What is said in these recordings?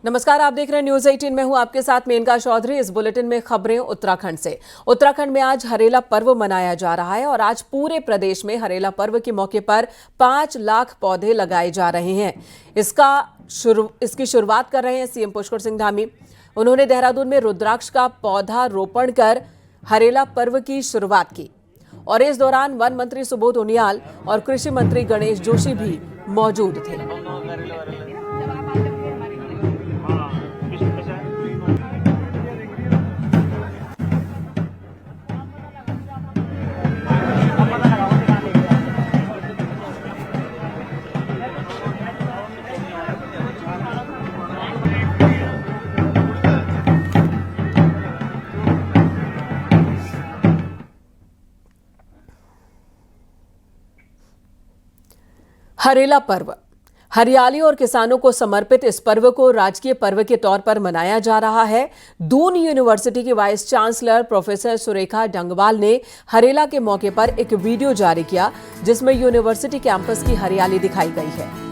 नमस्कार, आप देख रहे हैं न्यूज 18 में हूं आपके साथ मेनका चौधरी। इस बुलेटिन में खबरें उत्तराखंड से। उत्तराखंड में आज हरेला पर्व मनाया जा रहा है और आज पूरे प्रदेश में हरेला पर्व के मौके पर 5 लाख पौधे लगाए जा रहे हैं। इसकी शुरुआत कर रहे हैं सीएम पुष्कर सिंह धामी। उन्होंने देहरादून में रुद्राक्ष का पौधा रोपण कर हरेला पर्व की शुरुआत की और इस दौरान वन मंत्री सुबोध उनियाल और कृषि मंत्री गणेश जोशी भी मौजूद थे। हरेला पर्व हरियाली और किसानों को समर्पित इस पर्व को राजकीय पर्व के तौर पर मनाया जा रहा है। दून यूनिवर्सिटी की vice chancellor professor Surekha Dangwal ने हरेला के मौके पर एक वीडियो जारी किया जिसमें यूनिवर्सिटी कैंपस की हरियाली दिखाई गई है।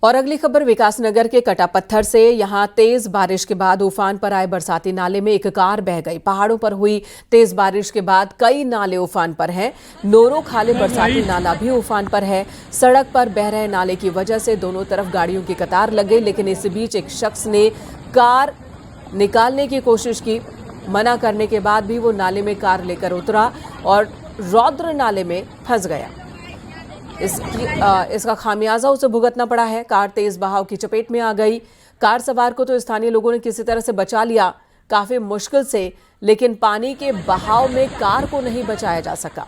और अगली खबर विकासनगर के कटापत्थर से। यहां तेज बारिश के बाद उफान पर आए बरसाती नाले में एक कार बह गई। पहाड़ों पर हुई तेज बारिश के बाद कई नाले उफान पर हैं। नोरो खाले बरसाती नाला भी उफान पर है। सड़क पर बह रहे नाले की वजह से दोनों तरफ गाड़ियों की कतार लग गई, लेकिन इस बीच एक शख्स ने कार निकालने की कोशिश की। मना करने के बाद भी वो नाले में कार लेकर उतरा और रौद्र नाले में फंस गया। इसका खामियाजा उसे भुगतना पड़ा है। कार तेज बहाव की चपेट में आ गई। कार सवार को तो स्थानीय लोगों ने किसी तरह से बचा लिया, काफी मुश्किल से, लेकिन पानी के बहाव में कार को नहीं बचाया जा सका।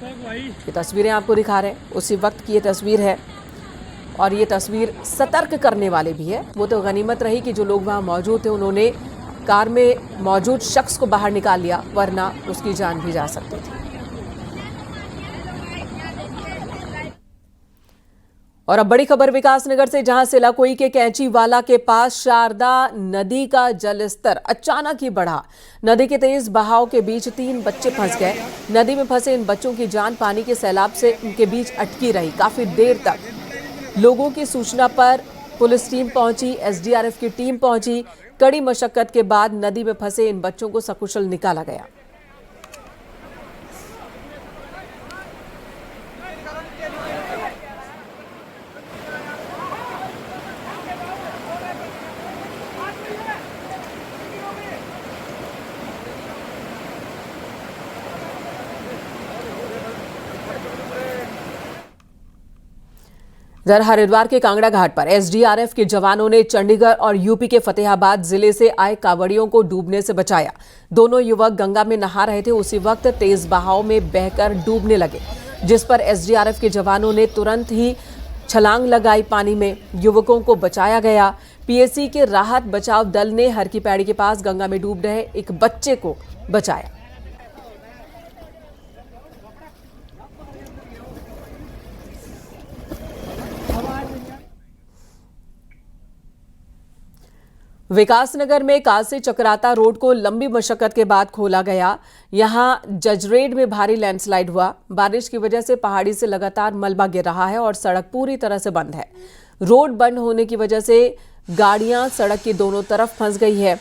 ये तस्वीरें आपको दिखा रहे हैं, उसी वक्त की ये तस्वीर है और ये तस्वीर सतर्क करने वाली भी है। वो तो गनीमत रही कि जो लोग वहां मौजूद थे उन्होंने कार में मौजूद शख्स को बाहर निकाल लिया, वरना उसकी जान भी जा सकती थी। और अब बड़ी खबर विकासनगर से, जहां सिलाकोई के कैंचीवाला के पास शारदा नदी का जलस्तर अचानक ही बढ़ा। नदी के तेज बहाव के बीच 3 बच्चे फंस गए। नदी में फंसे इन बच्चों की जान पानी के सैलाब से उनके बीच अटकी रही काफी देर तक। लोगों की सूचना पर पुलिस टीम पहुंची, एसडीआरएफ की टीम पहुंची। कड़ी मशक्कत के बाद नदी में फंसे इन बच्चों को सकुशल निकाला गया। इधर हरिद्वार के कांगड़ा घाट पर एसडीआरएफ के जवानों ने चंडीगढ़ और यूपी के फतेहाबाद जिले से आए कांवड़ियों को डूबने से बचाया। दोनों युवक गंगा में नहा रहे थे, उसी वक्त तेज बहाव में बहकर डूबने लगे, जिस पर एसडीआरएफ के जवानों ने तुरंत ही छलांग लगाई। पानी में युवकों को बचाया गया। पीएसी के राहत बचाव दल ने हर की पैड़ी के पास गंगा में डूब रहे एक बच्चे को बचाया। विकासनगर में कासे चक्राता रोड को लंबी मशक्कत के बाद खोला गया। यहां जजरेड में भारी लैंडस्लाइड हुआ। बारिश की वजह से पहाड़ी से लगातार मलबा गिर रहा है और सड़क पूरी तरह से बंद है। रोड बंद होने की वजह से गाड़ियां सड़क की दोनों तरफ फंस गई है।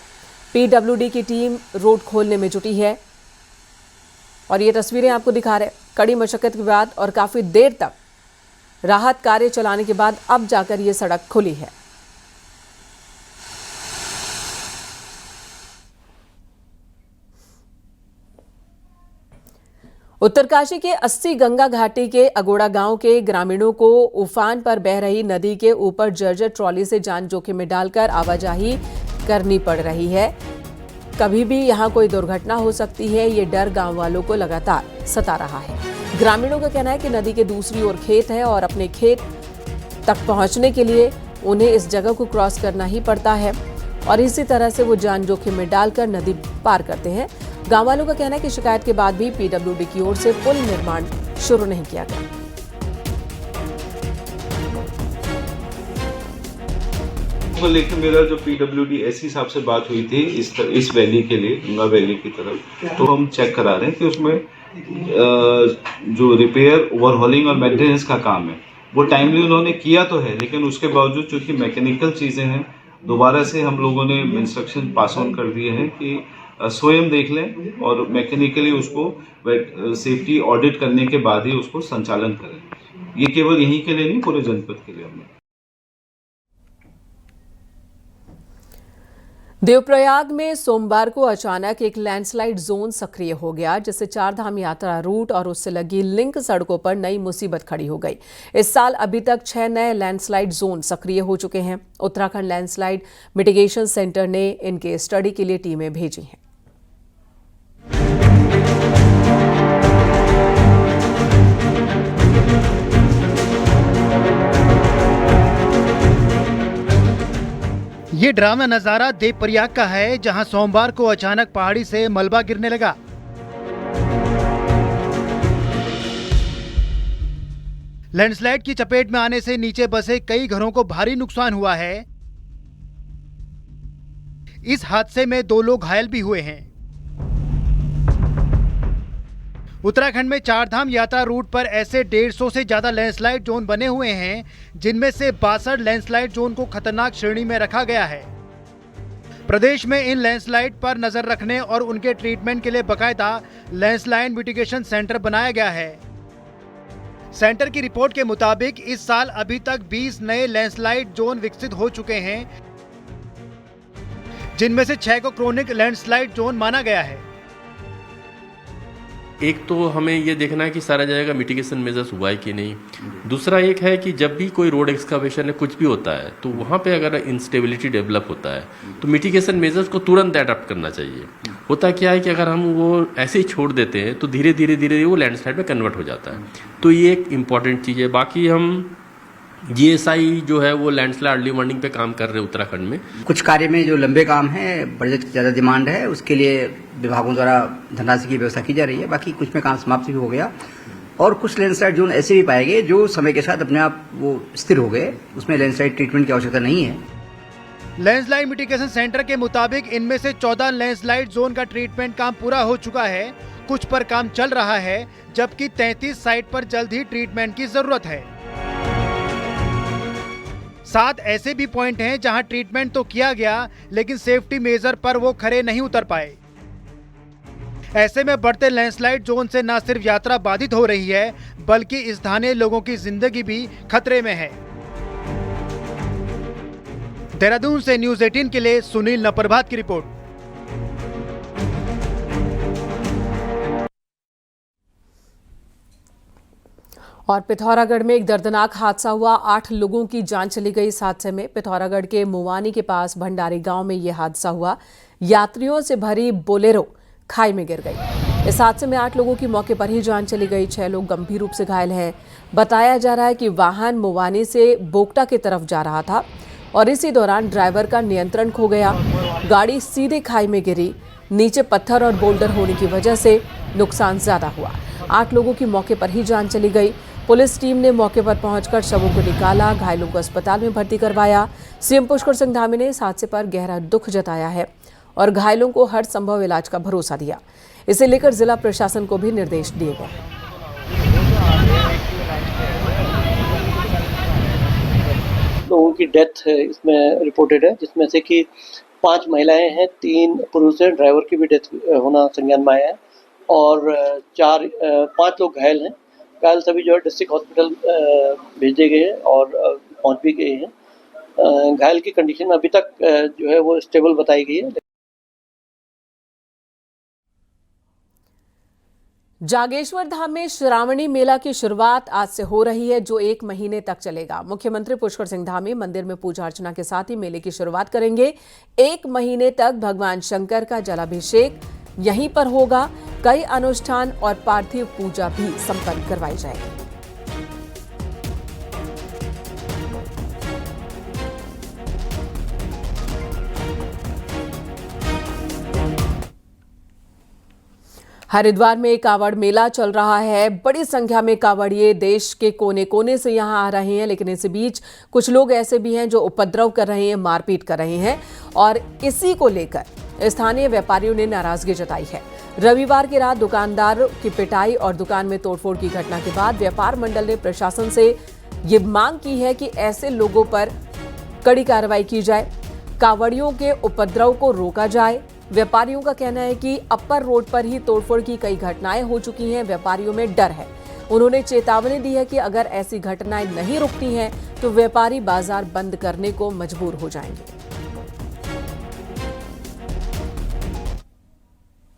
पीडब्ल्यूडी की टीम रोड खोलने में जुटी है और ये तस्वीरें आपको दिखा रहे। कड़ी मशक्कत के बाद और काफी देर तक राहत कार्य चलाने के बाद अब जाकर ये सड़क खुली है। उत्तरकाशी के 80 गंगा घाटी के अगोड़ा गांव के ग्रामीणों को उफान पर बह रही नदी के ऊपर जर्जर ट्रॉली से जान जोखिम में डालकर आवाजाही करनी पड़ रही है। कभी भी यहां कोई दुर्घटना हो सकती है, ये डर गांव वालों को लगातार सता रहा है। ग्रामीणों का कहना है कि नदी के दूसरी ओर खेत है और अपने खेत तक पहुंचने के लिए उन्हें इस जगह को क्रॉस करना ही पड़ता है और इसी तरह से वो जान जोखिम में डालकर नदी पार करते हैं। गांव वालों का कहना है कि शिकायत के बाद भी पीडब्ल्यूडी की ओर से पुल निर्माण शुरू नहीं किया गया। लेकिन मेरा जो PWD एससी साहब से बात हुई थी इस वैली के लिए, गंगा वैली की तरफ, तो हम चेक करा रहे हैं कि उसमें जो रिपेयर, ओवरहॉलिंग और मेंटेनेंस का काम है वो टाइमली उन्होंने किया तो है, लेकिन उसके बावजूद चूंकि मैकेनिकल चीज़ें हैं, दोबारा से हम लोगों ने इंस्ट्रक्शन पास ऑन कर दिए हैं कि स्वयं देख लें और मैकेनिकली उसको सेफ्टी ऑडिट करने के बाद ही उसको संचालन करें। ये केवल यहीं के लिए नहीं, पूरे जनपद के लिए हमने। देवप्रयाग में सोमवार को अचानक एक लैंडस्लाइड जोन सक्रिय हो गया, जिससे चारधाम यात्रा रूट और उससे लगी लिंक सड़कों पर नई मुसीबत खड़ी हो गई। इस साल अभी तक 6 नए लैंडस्लाइड जोन सक्रिय हो चुके हैं। उत्तराखंड लैंडस्लाइड मिटिगेशन सेंटर ने इनके स्टडी के लिए टीमें भेजी हैं। ये ड्रामा नजारा देवप्रयाग का है, जहां सोमवार को अचानक पहाड़ी से मलबा गिरने लगा। लैंडस्लाइड की चपेट में आने से नीचे बसे कई घरों को भारी नुकसान हुआ है। इस हादसे में 2 लोग घायल भी हुए हैं। उत्तराखंड में चारधाम यात्रा रूट पर ऐसे 150 से ज्यादा लैंडस्लाइड जोन बने हुए हैं, जिनमें से 62 लैंडस्लाइड जोन को खतरनाक श्रेणी में रखा गया है। प्रदेश में इन लैंडस्लाइड पर नजर रखने और उनके ट्रीटमेंट के लिए बकायदा लैंडस्लाइड मिटिगेशन सेंटर बनाया गया है। सेंटर की रिपोर्ट के मुताबिक इस साल अभी तक 20 नए लैंडस्लाइड जोन विकसित हो चुके हैं, जिनमें से 6 को क्रोनिक लैंडस्लाइड जोन माना गया है। एक तो हमें ये देखना है कि सारा जगह का मिटिगेशन मेजर्स हुआ है कि नहीं। दूसरा एक है कि जब भी कोई रोड एक्सकावेशन है, कुछ भी होता है, तो वहाँ पे अगर इंस्टेबिलिटी डेवलप होता है तो मिटिगेशन मेजर्स को तुरंत अडॉप्ट करना चाहिए। होता क्या है कि अगर हम वो ऐसे ही छोड़ देते हैं तो धीरे धीरे वो लैंडस्लाइड में कन्वर्ट हो जाता है। तो ये एक इम्पॉर्टेंट चीज़ है। बाकी हम GSI जो है वो लैंडस्लाइड अर्ली वार्निंग पे काम कर रहे हैं उत्तराखंड में। कुछ कार्य में जो लंबे काम है, बजट की ज़्यादा डिमांड है, उसके लिए विभागों द्वारा धनराशि की व्यवस्था की जा रही है। बाकी कुछ में काम समाप्त भी हो गया और कुछ लैंडस्लाइड जोन ऐसे भी पाए गए जो समय के साथ अपने आप वो स्थिर हो गए, उसमें लैंडस्लाइड ट्रीटमेंट की आवश्यकता नहीं है। लैंडस्लाइड मिटिगेशन सेंटर के मुताबिक इनमें से 14 लैंडस्लाइड जोन का ट्रीटमेंट काम पूरा हो चुका है, कुछ पर काम चल रहा है, जबकि 33 साइट पर जल्द ही ट्रीटमेंट की जरूरत है। 7 ऐसे भी पॉइंट हैं जहां ट्रीटमेंट तो किया गया, लेकिन सेफ्टी मेजर पर वो खरे नहीं उतर पाए। ऐसे में बढ़ते लैंडस्लाइड जोन से न सिर्फ यात्रा बाधित हो रही है, बल्कि स्थानीय लोगों की जिंदगी भी खतरे में है। देहरादून से न्यूज़ 18 के लिए सुनील नप्रभात की रिपोर्ट। और पिथौरागढ़ में एक दर्दनाक हादसा हुआ, 8 लोगों की जान चली गई इस हादसे में। पिथौरागढ़ के मुवानी के पास भंडारी गांव में यह हादसा हुआ। यात्रियों से भरी बोलेरो खाई में गिर गई। इस हादसे में 8 लोगों की मौके पर ही जान चली गई, 6 लोग गंभीर रूप से घायल हैं। बताया जा रहा है कि वाहन मुवानी से बोगटा की तरफ जा रहा था और इसी दौरान ड्राइवर का नियंत्रण खो गया। गाड़ी सीधे खाई में गिरी। नीचे पत्थर और बोल्डर होने की वजह से नुकसान ज्यादा हुआ। 8 लोगों की मौके पर ही जान चली गई। पुलिस टीम ने मौके पर पहुंचकर शवों को निकाला, घायलों को अस्पताल में भर्ती करवाया। सीएम पुष्कर सिंह धामी ने इस हादसे पर गहरा दुख जताया है और घायलों को हर संभव इलाज का भरोसा दिया। इसे लेकर जिला प्रशासन को भी निर्देश दिए गए। लोगों की डेथ इसमें रिपोर्टेड है, जिसमें से कि 5 महिलाएं हैं, 3 पुरुष हैं, ड्राइवर की भी डेथ होना संज्ञान में आया है और 5 लोग घायल हैं। घायल सभी जो है डिस्ट्रिक्ट हॉस्पिटल भेजे गए हैं और पहुंच भी गए हैं। घायल की कंडीशन अभी तक जो है वो स्टेबल बताई गई है। जागेश्वर धाम में श्रावणी मेला की शुरुआत आज से हो रही है, जो 1 महीने तक चलेगा। मुख्यमंत्री पुष्कर सिंह धामी मंदिर में पूजा अर्चना के साथ ही मेले की शुरुआत करेंगे। 1 महीने तक भगवान शंकर का जलाभिषेक यहीं पर होगा। कई अनुष्ठान और पार्थिव पूजा भी संपन्न करवाई जाएगी। हरिद्वार में कावड़ मेला चल रहा है। बड़ी संख्या में कावड़िए देश के कोने कोने से यहां आ रहे हैं, लेकिन इस बीच कुछ लोग ऐसे भी हैं जो उपद्रव कर रहे हैं, मारपीट कर रहे हैं और इसी को लेकर स्थानीय व्यापारियों ने नाराजगी जताई है। रविवार की रात दुकानदार की पिटाई और दुकान में तोड़फोड़ की घटना के बाद व्यापार मंडल ने प्रशासन से ये मांग की है कि ऐसे लोगों पर कड़ी कार्रवाई की जाए, कावड़ियों के उपद्रव को रोका जाए। व्यापारियों का कहना है कि अपर रोड पर ही तोड़फोड़ की कई घटनाएं हो चुकी हैं, व्यापारियों में डर है। उन्होंने चेतावनी दी है कि अगर ऐसी घटनाएं नहीं रुकती हैं तो व्यापारी बाजार बंद करने को मजबूर हो जाएंगे।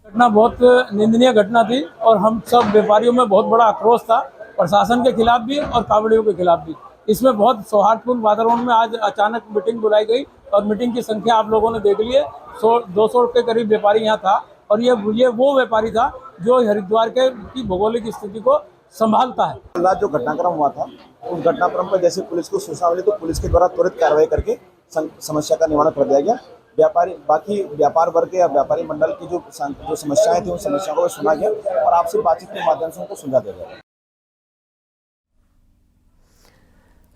घटना बहुत निंदनीय घटना थी और हम सब व्यापारियों में बहुत बड़ा आक्रोश था, प्रशासन के खिलाफ भी और कावड़ियों के खिलाफ भी। इसमें बहुत सौहार्दपूर्ण वातावरण में आज अचानक मीटिंग बुलाई गई और मीटिंग की संख्या आप लोगों ने देख ली है। 200 के करीब व्यापारी यहाँ था और ये वो व्यापारी था जो हरिद्वार की भौगोलिक स्थिति को संभालता है। कल जो घटनाक्रम हुआ था उस घटनाक्रम पर जैसे पुलिस को सूचना मिली तो पुलिस के द्वारा त्वरित कार्रवाई करके समस्या का निवारण कर दिया गया। बाकी व्यापार वर्ग या व्यापारी मंडल की जो समस्याएं थी उन समस्याओं को सुना गया और आपसी बातचीत के माध्यम से उनको सुलझा दिया गया।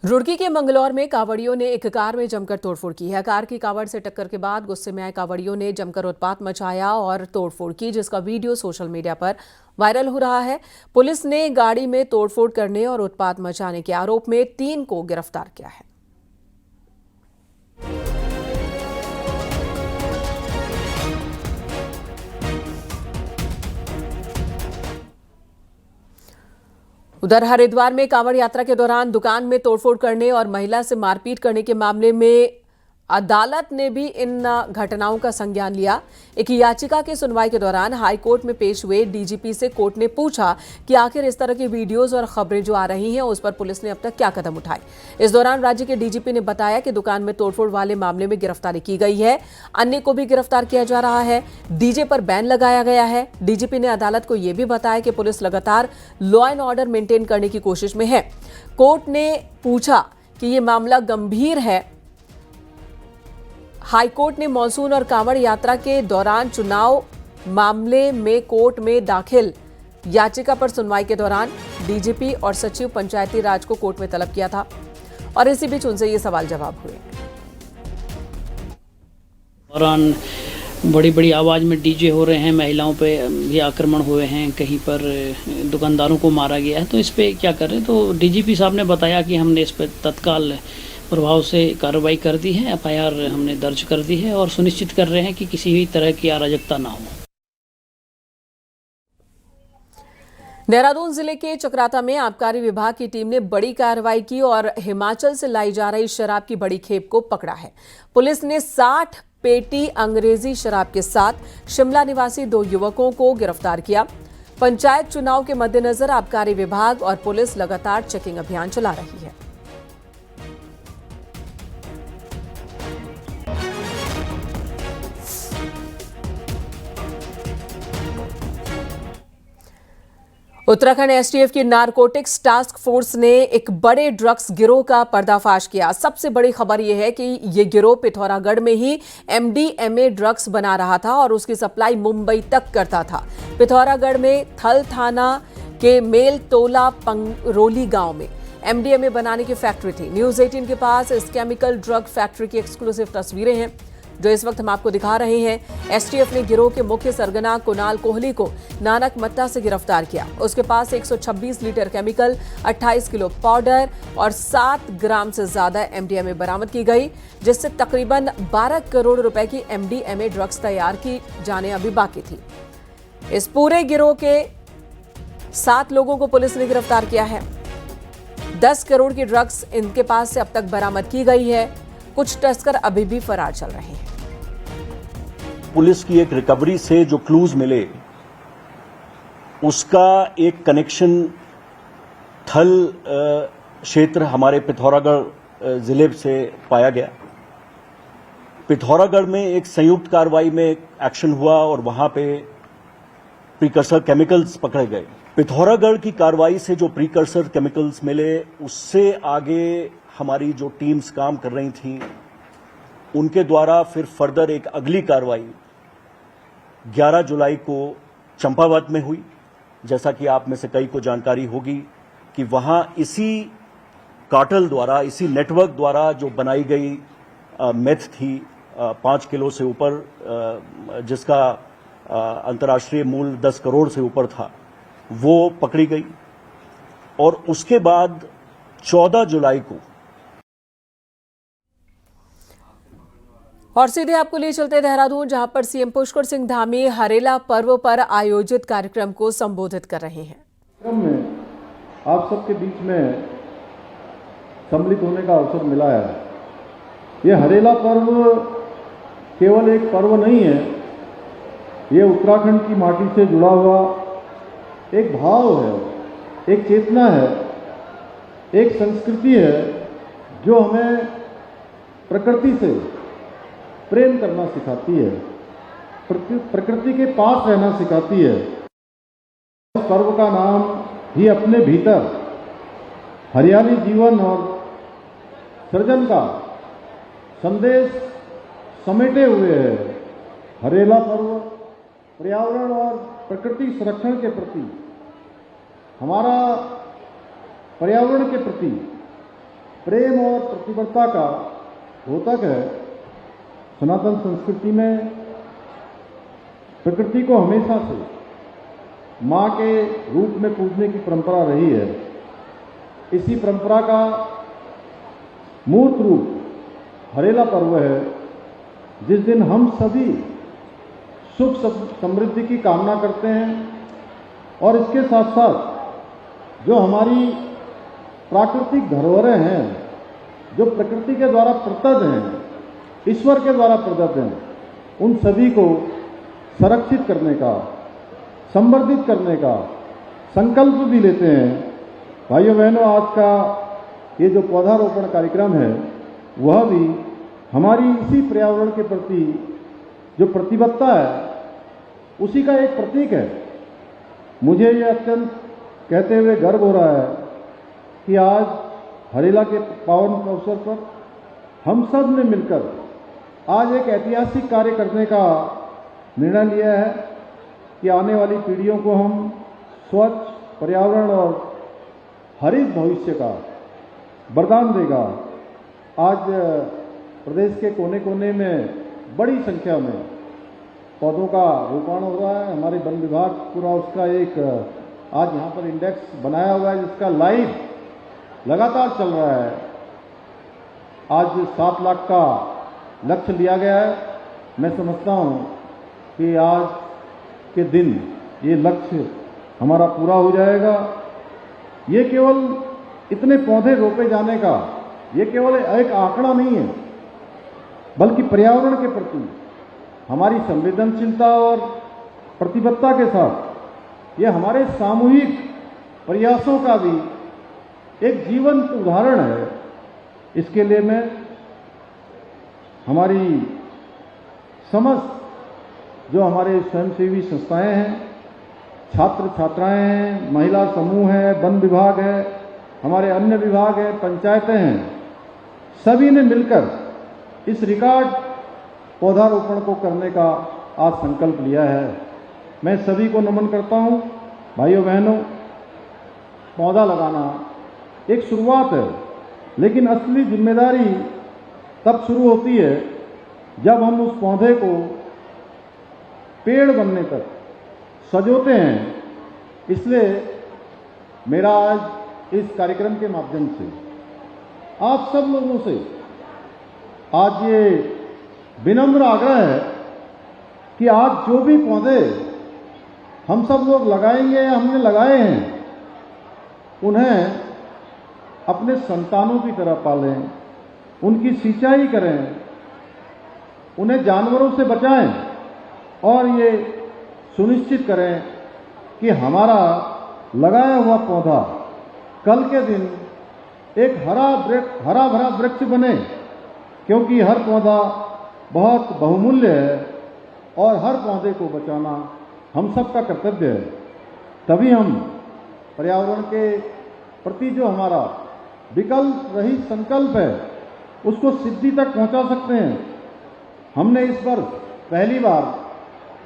रुड़की के मंगलौर में कावड़ियों ने एक कार में जमकर तोड़फोड़ की है। कार की कावड़ से टक्कर के बाद गुस्से में आए कावड़ियों ने जमकर उत्पात मचाया और तोड़फोड़ की, जिसका वीडियो सोशल मीडिया पर वायरल हो रहा है। पुलिस ने गाड़ी में तोड़फोड़ करने और उत्पात मचाने के आरोप में 3 को गिरफ्तार किया है। उधर हरिद्वार में कांवड़ यात्रा के दौरान दुकान में तोड़फोड़ करने और महिला से मारपीट करने के मामले में अदालत ने भी इन घटनाओं का संज्ञान लिया। एक याचिका की सुनवाई के दौरान हाईकोर्ट में पेश हुए डीजीपी से कोर्ट ने पूछा कि आखिर इस तरह की वीडियोस और खबरें जो आ रही हैं उस पर पुलिस ने अब तक क्या कदम उठाए। इस दौरान राज्य के डीजीपी ने बताया कि दुकान में तोड़फोड़ वाले मामले में गिरफ्तारी की गई है, अन्य को भी गिरफ्तार किया जा रहा है। डीजे पर बैन लगाया गया है। डीजीपी ने अदालत को यह भी बताया कि पुलिस लगातार लॉ एंड ऑर्डर मेंटेन करने की कोशिश में है। कोर्ट ने पूछा कि यह मामला गंभीर है। हाईकोर्ट ने मॉनसून और कांवड़ यात्रा के दौरान चुनाव मामले में कोर्ट में दाखिल याचिका पर सुनवाई के दौरान डीजीपी और सचिव पंचायती राज को कोर्ट में तलब किया था और इसी बीच उनसे ये सवाल जवाब हुए। दौरान बड़ी बड़ी आवाज़ में डीजे हो रहे हैं, महिलाओं पे भी आक्रमण हुए हैं, कहीं पर दुकानदारों को मारा गया है, तो इस पे क्या कर रहे हैं। तो डीजीपी साहब ने बताया कि हमने इस पर तत्काल प्रभाव से कार्रवाई कर दी है, एफआईआर हमने दर्ज कर दी है और सुनिश्चित कर रहे हैं कि किसी भी तरह की अराजकता ना हो। देहरादून जिले के चकराता में आबकारी विभाग की टीम ने बड़ी कार्रवाई की और हिमाचल से लाई जा रही शराब की बड़ी खेप को पकड़ा है। पुलिस ने 60 पेटी अंग्रेजी शराब के साथ शिमला निवासी 2 युवकों को गिरफ्तार किया। पंचायत चुनाव के मद्देनजर आबकारी विभाग और पुलिस लगातार चेकिंग अभियान चला रही है। उत्तराखंड एसटीएफ की नारकोटिक्स टास्क फोर्स ने एक बड़े ड्रग्स गिरोह का पर्दाफाश किया। सबसे बड़ी खबर यह है कि यह गिरोह पिथौरागढ़ में ही एमडीएमए ड्रग्स बना रहा था और उसकी सप्लाई मुंबई तक करता था। पिथौरागढ़ में थल थाना के मेल तोला पंगरोली गांव में एमडीएमए बनाने की फैक्ट्री थी। न्यूज 18 के पास इस केमिकल ड्रग फैक्ट्री की एक्सक्लूसिव तस्वीरें हैं जो इस वक्त हम आपको दिखा रहे हैं। एसटीएफ ने गिरोह के मुख्य सरगना कुणाल कोहली को नानक मत्ता से गिरफ्तार किया। उसके पास 126 लीटर केमिकल, 28 किलो पाउडर और 7 ग्राम से ज्यादा एमडीएमए बरामद की गई, जिससे तकरीबन 12 करोड़ रुपए की एमडीएमए ड्रग्स तैयार की जाने अभी बाकी थी। इस पूरे गिरोह के 7 लोगों को पुलिस ने गिरफ्तार किया है। 10 करोड़ की ड्रग्स इनके पास से अब तक बरामद की गई है। कुछ तस्कर अभी भी फरार चल रहे हैं। पुलिस की एक रिकवरी से जो क्लूज मिले उसका एक कनेक्शन थल क्षेत्र हमारे पिथौरागढ़ जिले से पाया गया। पिथौरागढ़ में एक संयुक्त कार्रवाई में एक्शन हुआ और वहां पे प्रीकर्सर केमिकल्स पकड़े गए। पिथौरागढ़ की कार्रवाई से जो प्रीकर्सर केमिकल्स मिले उससे आगे हमारी जो टीम्स काम कर रही थी उनके द्वारा फिर फर्दर एक अगली कार्रवाई 11 जुलाई को चंपावत में हुई। जैसा कि आप में से कई को जानकारी होगी कि वहां इसी कार्टेल द्वारा, इसी नेटवर्क द्वारा जो बनाई गई मेथ थी 5 किलो से ऊपर, जिसका अंतर्राष्ट्रीय मूल्य 10 करोड़ से ऊपर था, वो पकड़ी गई। और उसके बाद 14 जुलाई को और सीधे आपको लिए चलते देहरादून, जहां पर सीएम पुष्कर सिंह धामी हरेला पर्व पर आयोजित कार्यक्रम को संबोधित कर रहे हैं। कार्यक्रम में आप सबके बीच में सम्मिलित होने का अवसर मिला है। ये हरेला पर्व केवल एक पर्व नहीं है, ये उत्तराखंड की माटी से जुड़ा हुआ एक भाव है, एक चेतना है, एक संस्कृति है जो हमें प्रकृति से प्रेम करना सिखाती है, प्रकृति के पास रहना सिखाती है। इस पर्व का नाम ही अपने भीतर हरियाली जीवन और सृजन का संदेश समेटे हुए है। हरेला पर्व पर्यावरण और प्रकृति संरक्षण के प्रति, हमारा पर्यावरण के प्रति प्रेम और प्रतिबद्धता का द्योतक है। सनातन संस्कृति में प्रकृति को हमेशा से मां के रूप में पूजने की परंपरा रही है। इसी परंपरा का मूर्त रूप हरेला पर्व है, जिस दिन हम सभी सुख समृद्धि की कामना करते हैं और इसके साथ साथ जो हमारी प्राकृतिक धरोहरें हैं, जो प्रकृति के द्वारा प्रदत्त हैं, ईश्वर के द्वारा प्रदत्त हैं, उन सभी को संरक्षित करने का, संवर्धित करने का संकल्प भी लेते हैं। भाइयों बहनों, आज का ये जो पौधारोपण कार्यक्रम है वह भी हमारी इसी पर्यावरण के प्रति जो प्रतिबद्धता है उसी का एक प्रतीक है। मुझे ये अत्यंत कहते हुए गर्व हो रहा है कि आज हरेला के पावन अवसर पर हम सब ने मिलकर आज एक ऐतिहासिक कार्य करने का निर्णय लिया है कि आने वाली पीढ़ियों को हम स्वच्छ पर्यावरण और हरित भविष्य का वरदान देगा। आज प्रदेश के कोने कोने में बड़ी संख्या में पौधों का रोपण हो रहा है। हमारे वन विभाग पूरा उसका एक आज यहाँ पर इंडेक्स बनाया हुआ है जिसका लाइव लगातार चल रहा है। आज 7 लाख का लक्ष्य लिया गया है। मैं समझता हूँ कि आज के दिन ये लक्ष्य हमारा पूरा हो जाएगा। ये केवल इतने पौधे रोपे जाने का ये केवल एक आंकड़ा नहीं है, बल्कि पर्यावरण के प्रति हमारी संवेदनशीलता और प्रतिबद्धता के साथ ये हमारे सामूहिक प्रयासों का भी एक जीवंत उदाहरण है। इसके लिए मैं हमारी समस्त जो हमारे स्वयंसेवी संस्थाएं हैं, छात्र छात्राएं हैं, महिला समूह है, वन विभाग है, हमारे अन्य विभाग है, पंचायतें हैं, सभी ने मिलकर इस रिकॉर्ड पौधारोपण को करने का आज संकल्प लिया है। मैं सभी को नमन करता हूं। भाइयों बहनों, पौधा लगाना एक शुरुआत है, लेकिन असली जिम्मेदारी तब शुरू होती है जब हम उस पौधे को पेड़ बनने तक सजोते हैं। इसलिए मेरा आज इस कार्यक्रम के माध्यम से आप सब लोगों से आज ये विनम्र आग्रह है कि आज जो भी पौधे हम सब लोग लगाएंगे या हमने लगाए हैं, उन्हें अपने संतानों की तरह पालें, उनकी सिंचाई करें, उन्हें जानवरों से बचाएं और ये सुनिश्चित करें कि हमारा लगाया हुआ पौधा कल के दिन एक हरा भरा वृक्ष बने, क्योंकि हर पौधा बहुत बहुमूल्य है और हर पौधे को बचाना हम सबका कर्तव्य है। तभी हम पर्यावरण के प्रति जो हमारा विकल्प रहित संकल्प है उसको सिद्धि तक पहुंचा सकते हैं। हमने इस पर पहली बार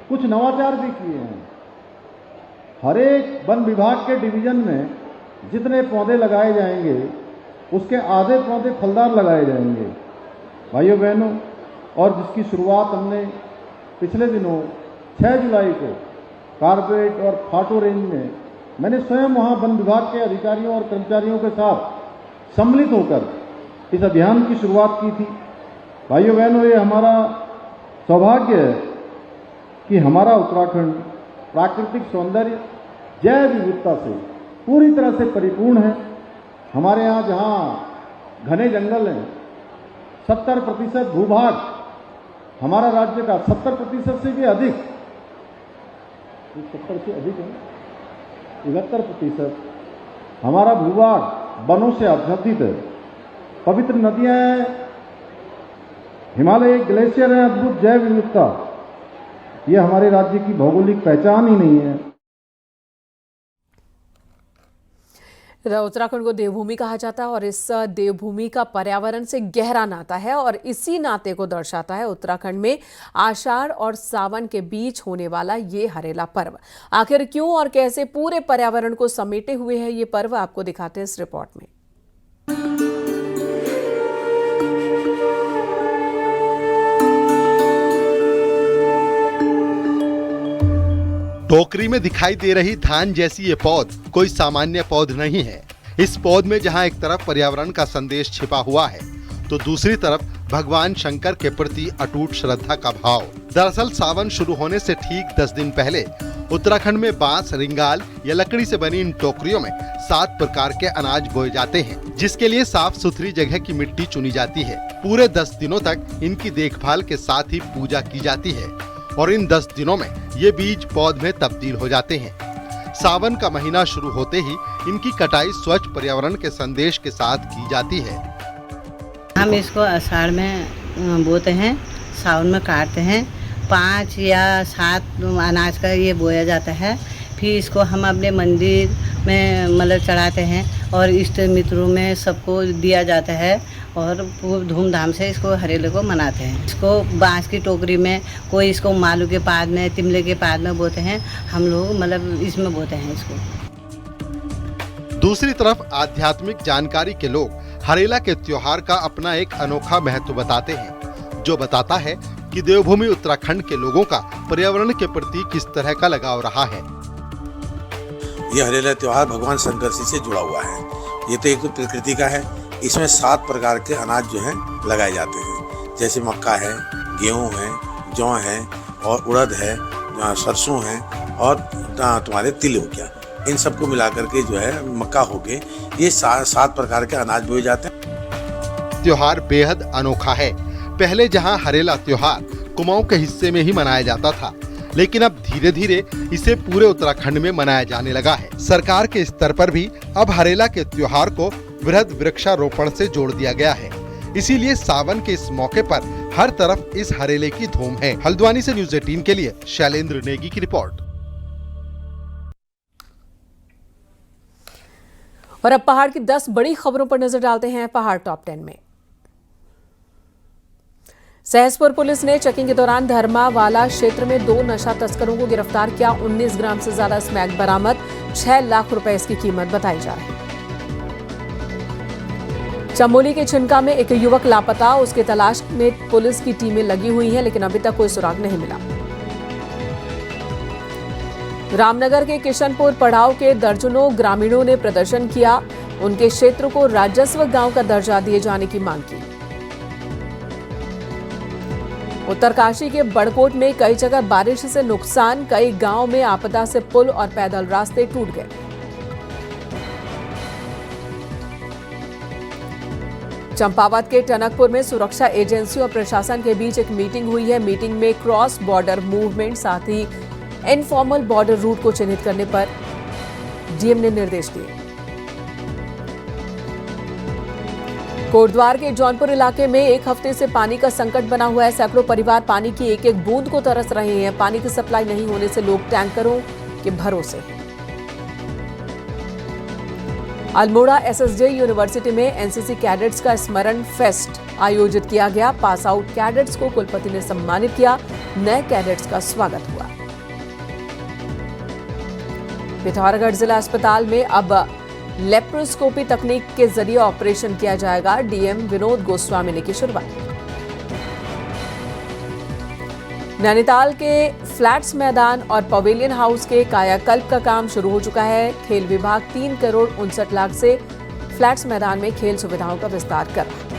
कुछ नवाचार भी किए हैं। हर एक वन विभाग के डिवीजन में जितने पौधे लगाए जाएंगे उसके आधे पौधे फलदार लगाए जाएंगे। भाइयों बहनों, और जिसकी शुरुआत हमने पिछले दिनों 6 जुलाई को कारपेट और फाटो रेंज में मैंने स्वयं वहां वन विभाग के अधिकारियों और कर्मचारियों के साथ सम्मिलित होकर इस अभियान की शुरुआत की थी। भाइयों बहनों, ये हमारा सौभाग्य है कि हमारा उत्तराखंड प्राकृतिक सौंदर्य, जैव विविधता से पूरी तरह से परिपूर्ण है। हमारे यहाँ जहाँ घने जंगल हैं, 70% भूभाग हमारा राज्य का 70% से भी अधिक, 70 से अधिक है, 71% हमारा भूभाग वनों से आच्छादित है। पवित्र नदियां हैं, हिमालय ग्लेशियर है, अद्भुत जैव विविधता, ये हमारे राज्य की भौगोलिक पहचान ही नहीं है। उत्तराखंड को देवभूमि कहा जाता है और इस देवभूमि का पर्यावरण से गहरा नाता है और इसी नाते को दर्शाता है उत्तराखंड में आषाढ़ और सावन के बीच होने वाला ये हरेला पर्व। आखिर क्यों और कैसे पूरे पर्यावरण को समेटे हुए है ये पर्व, आपको दिखाते हैं इस रिपोर्ट में। टोकरी में दिखाई दे रही धान जैसी ये पौध कोई सामान्य पौध नहीं है। इस पौध में जहां एक तरफ पर्यावरण का संदेश छिपा हुआ है तो दूसरी तरफ भगवान शंकर के प्रति अटूट श्रद्धा का भाव। दरअसल सावन शुरू होने से ठीक 10 दिन पहले उत्तराखंड में बांस, रिंगाल या लकड़ी से बनी इन टोकरियों में 7 प्रकार के अनाज बोए जाते हैं, जिसके लिए साफ सुथरी जगह की मिट्टी चुनी जाती है। पूरे 10 दिनों तक इनकी देखभाल के साथ ही पूजा की जाती है और इन 10 दिनों में ये बीज पौध में तब्दील हो जाते हैं। सावन का महीना शुरू होते ही इनकी कटाई स्वच्छ पर्यावरण के संदेश के साथ की जाती है। हम इसको आषाढ़ में बोते हैं, सावन में काटते हैं। 5 या 7 अनाज का ये बोया जाता है। फिर इसको हम अपने मंदिर में मतलब चढ़ाते हैं और इष्ट मित्रों में सबको दिया जाता है और खूब धूमधाम से इसको हरेले को मनाते हैं। इसको बांस की टोकरी में, कोई इसको मालू के पाद में, तिमले के पाद में बोते हैं। हम लोग मतलब इसमें बोते हैं इसको। दूसरी तरफ आध्यात्मिक जानकारी के लोग हरेला के त्योहार का अपना एक अनोखा महत्व बताते हैं, जो बताता है कि देवभूमि उत्तराखंड के लोगों का पर्यावरण के प्रति किस तरह का लगाव रहा है। यह हरेला त्योहार भगवान शंकर से जुड़ा हुआ है। ये तो एक प्रकृति का है। इसमें 7 प्रकार के अनाज जो हैं लगाए जाते हैं, जैसे मक्का है, गेहूं है, जौ है और उड़द है, सरसों है और तुम्हारे तिल हो गया। इन सबको मिलाकर के जो है मक्का हो गए, ये 7 प्रकार के अनाज बोए जाते हैं। त्योहार बेहद अनोखा है। पहले जहां हरेला त्योहार कुमाऊं के हिस्से में ही मनाया जाता था, लेकिन अब धीरे धीरे इसे पूरे उत्तराखंड में मनाया जाने लगा है। सरकार के स्तर पर भी अब हरेला के त्योहार को वृहद वृक्षारोपण से जोड़ दिया गया है। इसीलिए सावन के इस मौके पर हर तरफ इस हरेले की धूम है। हल्द्वानी से न्यूज़ 18 के लिए शैलेंद्र नेगी की रिपोर्ट। और अब पहाड़ की 10 बड़ी खबरों पर नजर डालते हैं पहाड़ टॉप 10 में। सहसपुर पुलिस ने चेकिंग के दौरान धर्मावाला क्षेत्र में 2 नशा तस्करों को गिरफ्तार किया। 19 ग्राम से ज्यादा स्मैक बरामद, 6 लाख रुपए इसकी कीमत बताई जा रही है। चमोली के छिनका में एक युवक लापता, उसकी तलाश में पुलिस की टीमें लगी हुई हैं, लेकिन अभी तक कोई सुराग नहीं मिला। रामनगर के किशनपुर पड़ाव के दर्जनों ग्रामीणों ने प्रदर्शन किया। उनके क्षेत्र को राजस्व गांव का दर्जा दिए जाने की मांग की। उत्तरकाशी के बड़कोट में कई जगह बारिश से नुकसान, कई गांव में आपदा से पुल और पैदल रास्ते टूट गए। चंपावत के टनकपुर में सुरक्षा एजेंसियों और प्रशासन के बीच एक मीटिंग हुई है। मीटिंग में क्रॉस बॉर्डर मूवमेंट, साथ ही इनफॉर्मल बॉर्डर रूट को चिन्हित करने पर डीएम ने निर्देश दिए। कोटद्वार के जौनपुर इलाके में एक हफ्ते से पानी का संकट बना हुआ है। सैकड़ों परिवार पानी की एक एक बूंद को तरस रहे हैं। पानी की सप्लाई नहीं होने से लोग टैंकरों के भरोसे हैं। अल्मोड़ा एसएसजे यूनिवर्सिटी में एनसीसी कैडेट्स का स्मरण फेस्ट आयोजित किया गया। पास आउट कैडेट्स को कुलपति ने सम्मानित किया। नए कैडेट्स का स्वागत हुआ। पिथौरागढ़ जिला अस्पताल में अब लेप्रोस्कोपी तकनीक के जरिए ऑपरेशन किया जाएगा। डीएम विनोद गोस्वामी ने की शुरुआत। नैनीताल के फ्लैट्स मैदान और पवेलियन हाउस के कायाकल्प का काम शुरू हो चुका है। खेल विभाग 3 करोड़ 59 लाख से फ्लैट्स मैदान में खेल सुविधाओं का विस्तार कर रहा है।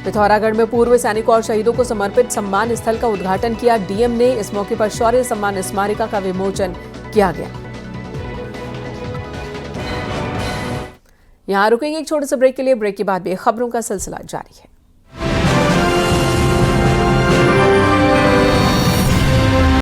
पिथौरागढ़ में पूर्व सैनिकों और शहीदों को समर्पित सम्मान स्थल का उद्घाटन किया डीएम ने। इस मौके पर शौर्य सम्मान स्मारिका का विमोचन किया गया। यहां रुकेंगे एक छोटे से ब्रेक के लिए। ब्रेक के बाद भी खबरों का सिलसिला जारी है।